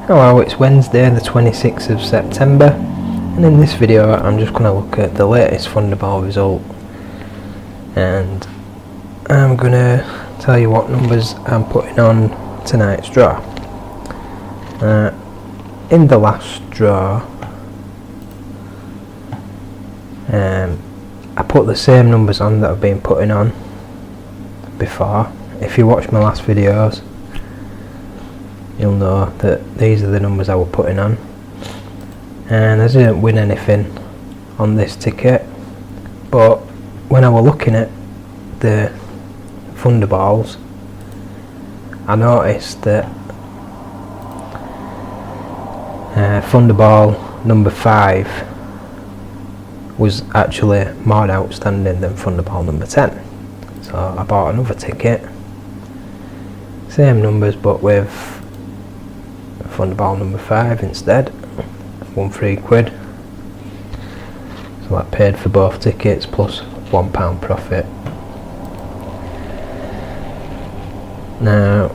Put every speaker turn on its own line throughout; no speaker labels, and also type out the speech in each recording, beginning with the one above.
Hello, it's Wednesday the 26th of September, and in this video I'm just going to look at the latest Thunderball result, and I'm going to tell you what numbers I'm putting on tonight's draw. In the last draw I put the same numbers on that I've been putting on before. If you watch my last videos you'll know that these are the numbers I was putting on, and I didn't win anything on this ticket, but when I was looking at the Thunderballs I noticed that Thunderball number 5 was actually more outstanding than Thunderball number 10, so I bought another ticket, same numbers but with Thunderball number 5 instead. Won £3, so that paid for both tickets plus £1 profit. Now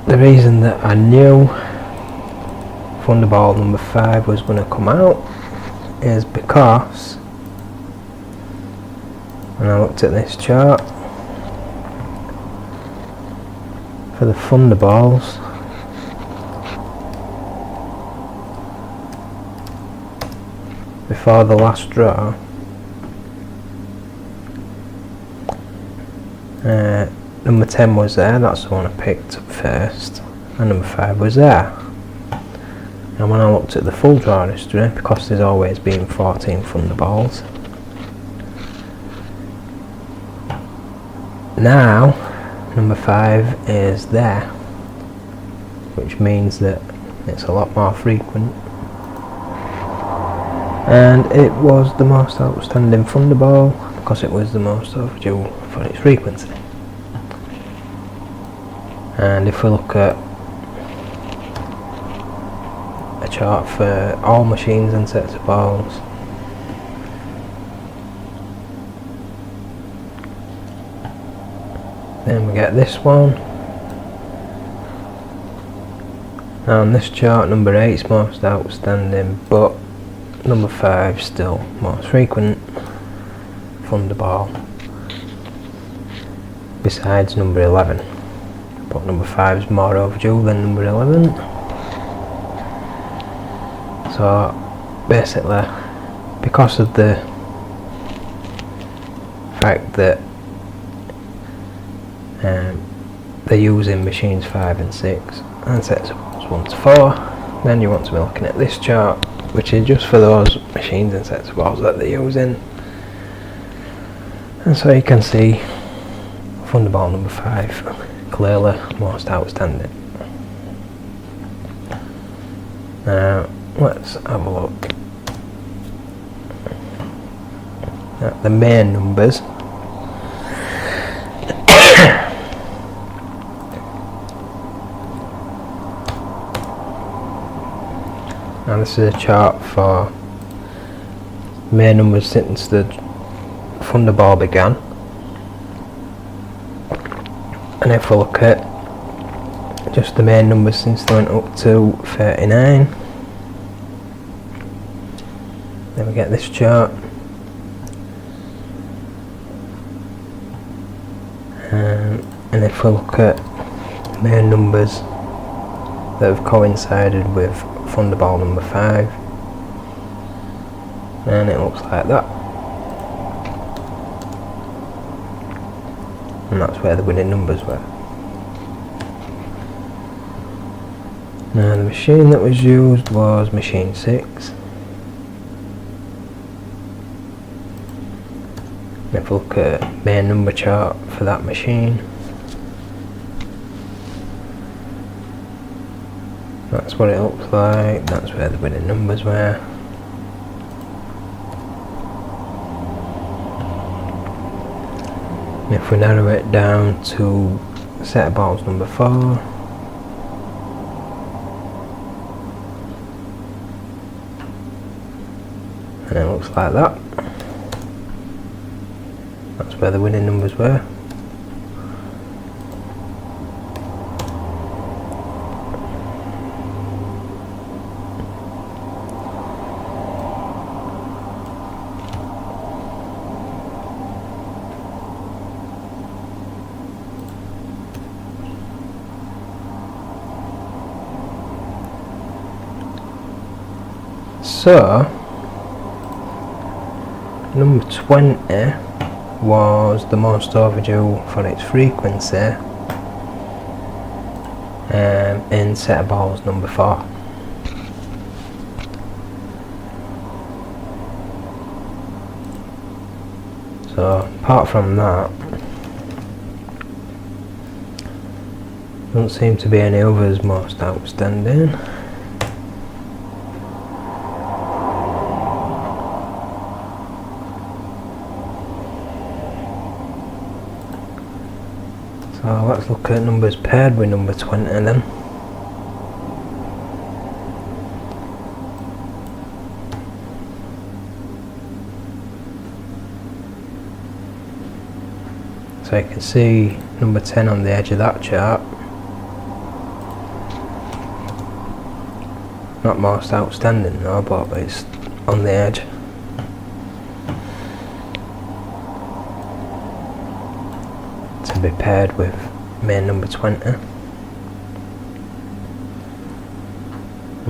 the reason that I knew Thunderball number 5 was going to come out is because when I looked at this chart for the Thunderballs, before the last draw, number 10 was there, that's the one I picked up first, and number 5 was there. And when I looked at the full draw history, because there's always been 14 Thunderballs, now number 5 is there, which means that it's a lot more frequent. And it was the most outstanding Thunderball because it was the most overdue for its frequency. And if we look at a chart for all machines and sets of balls, then we get this one. Now on this chart number 8 is most outstanding, but number 5 still most frequent Thunderball, besides number 11, but number 5 is more overdue than number 11. So basically, because of the fact that they're using machines 5 and 6 and sets of balls 1 to 4, then you want to be looking at this chart, which is just for those machines and sets of balls that they're using. And so you can see Thunderball number 5 clearly most outstanding. Now let's have a look at the main numbers. Now this is a chart for main numbers since the Thunderball began, and if we look at just the main numbers since they went up to 39, then we get this chart, and if we look at the main numbers that have coincided with Thunderball number 5, and it looks like that, and that's where the winning numbers were. Now the machine that was used was machine 6. And if we look at main number chart for that machine, that's what it looks like, that's where the winning numbers were. And if we narrow it down to set of balls number 4, and it looks like that, that's where the winning numbers were. So number 20 was the most overdue for its frequency in set of balls number 4. So apart from that, don't seem to be any others most outstanding. So let's look at numbers paired with number 20 then. So you can see number 10 on the edge of that chart. Not most outstanding though, but it's on the edge. To be paired with main number 20. And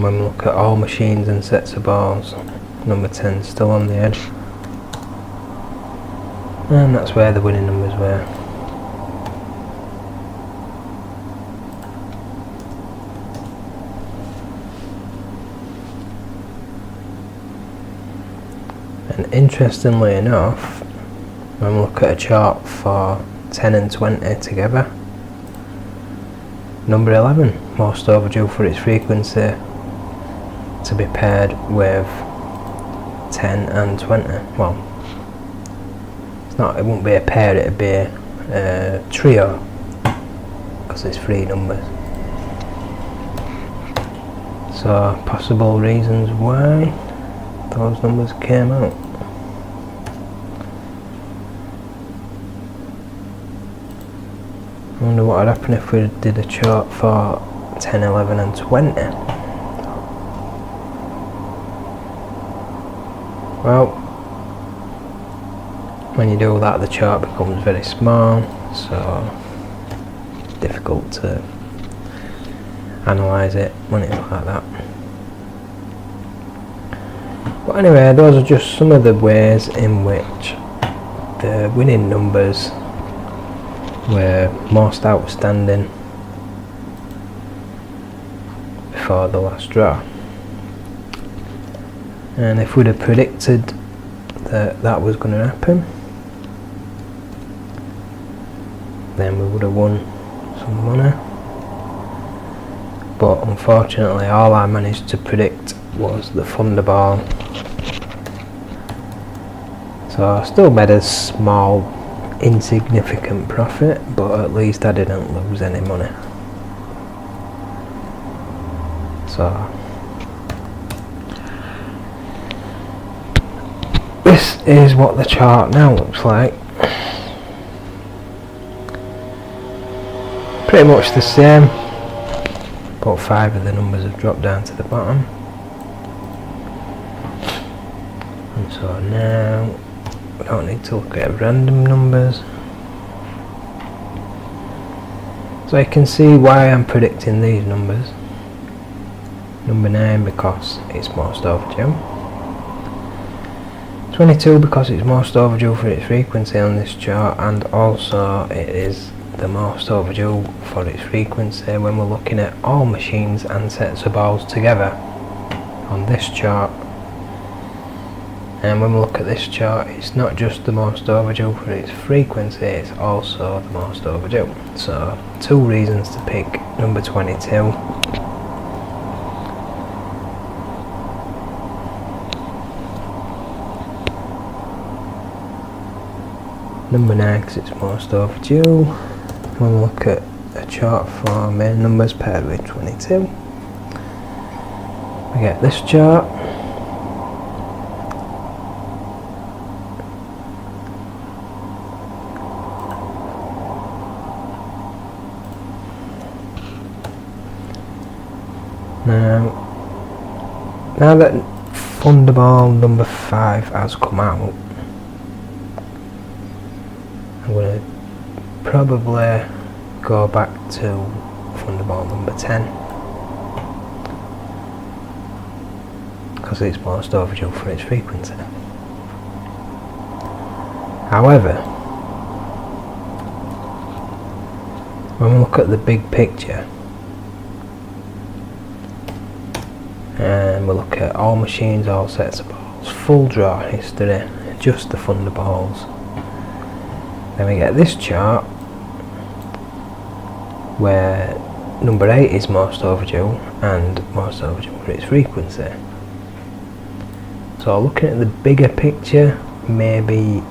when we look at all machines and sets of balls, number 10 is still on the edge. And that's where the winning numbers were. And interestingly enough, when we look at a chart for 10 and 20 together, number 11, most overdue for its frequency, to be paired with 10 and 20. Well, it won't be a pair, it'd be a trio, because it's 3 numbers. So possible reasons why those numbers came out. I wonder what would happen if we did a chart for 10, 11 and 20. Well, when you do that, the chart becomes very small, so difficult to analyse it when it's like that. But anyway, those are just some of the ways in which the winning numbers were most outstanding before the last draw. And if we'd have predicted that that was going to happen, then we would have won some money. But unfortunately, all I managed to predict was the Thunderball. So I still made a small, insignificant profit, but at least I didn't lose any money. So this is what the chart now looks like. Pretty much the same, but 5 of the numbers have dropped down to the bottom. And so now we don't need to look at random numbers. So you can see why I'm predicting these numbers. Number 9 because it's most overdue. 22 because it's most overdue for its frequency on this chart, and also it is the most overdue for its frequency when we're looking at all machines and sets of balls together on this chart. And when we look at this chart, it's not just the most overdue for its frequency, it's also the most overdue. So 2 reasons to pick number 22. Number 9 because it's most overdue. When we look at a chart for main numbers paired with 22, we get this chart. Now that Thunderball number 5 has come out, I'm going to probably go back to Thunderball number 10, because it's most overdue for its frequency. However, when we look at the big picture and we look at all machines, all sets of balls, full draw history, just the Thunderballs, then we get this chart where number 8 is most overdue and most overdue for its frequency. So looking at the bigger picture, maybe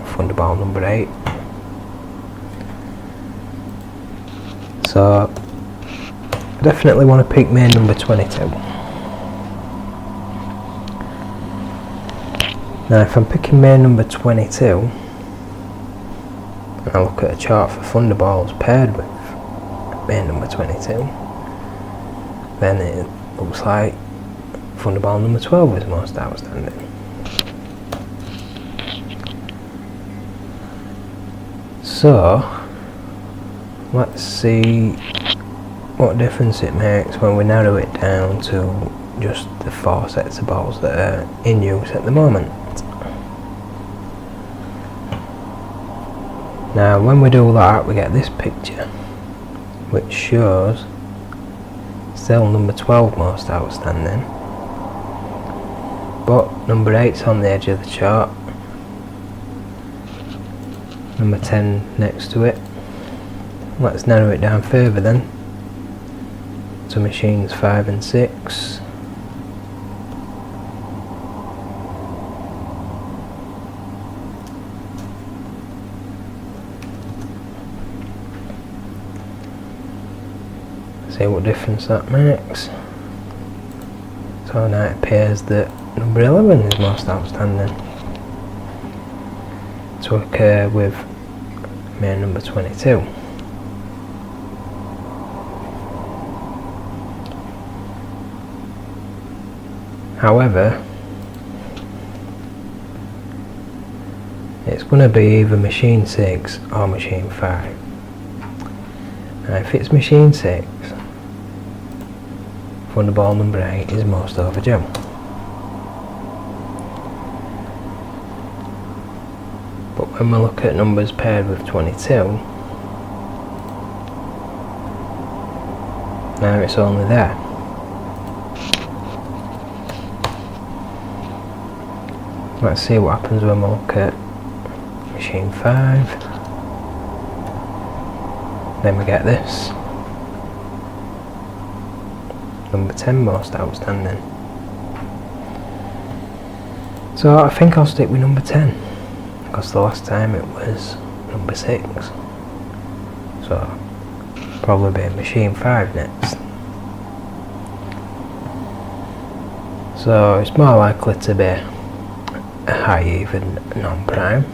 Thunderball number 8. So I definitely want to pick main number 22. Now if I'm picking main number 22 and I look at a chart for Thunderballs paired with main number 22, then it looks like Thunderball number 12 is most outstanding. So let's see what difference it makes when we narrow it down to just the 4 sets of balls that are in use at the moment. Now when we do that, we get this picture which shows still number 12 most outstanding, but number 8's on the edge of the chart, number 10 next to it. Let's narrow it down further then to machines 5 and 6. See what difference that makes. So now it appears that number 11 is most outstanding to occur with main number 22. However, it's going to be either machine 6 or machine 5. Now if it's machine 6, Thunderball number 8 is most overdue. But when we look at numbers paired with 22, now it's only there. Let's see what happens when we look at machine 5. Then we get this. Number 10 most outstanding. So I think I'll stick with number 10, because the last time it was number 6. So probably be machine 5 next. So it's more likely to be a high even non-prime.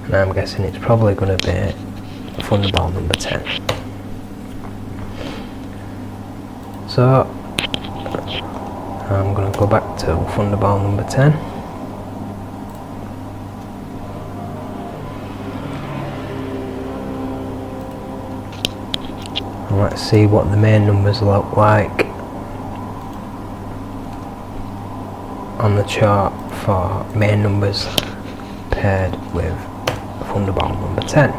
And I'm guessing it's probably going to be Thunderball number 10. So I'm going to go back to Thunderball number 10. And let's see what the main numbers look like on the chart for main numbers paired with Thunderball number 10.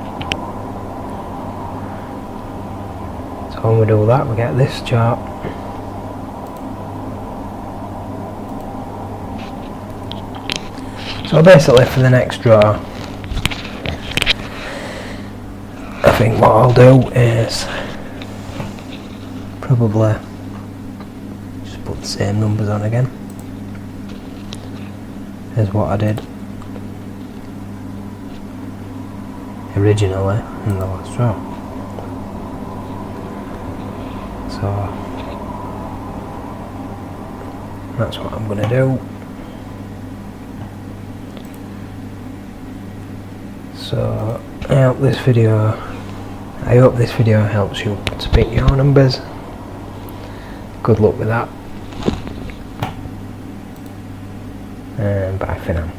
So when we do that, we get this chart. So basically for the next draw, I think what I'll do is probably just put the same numbers on again as what I did originally in the last draw. So that's what I'm going to do. So I hope this video helps you to pick your numbers. Good luck with that, and bye for now.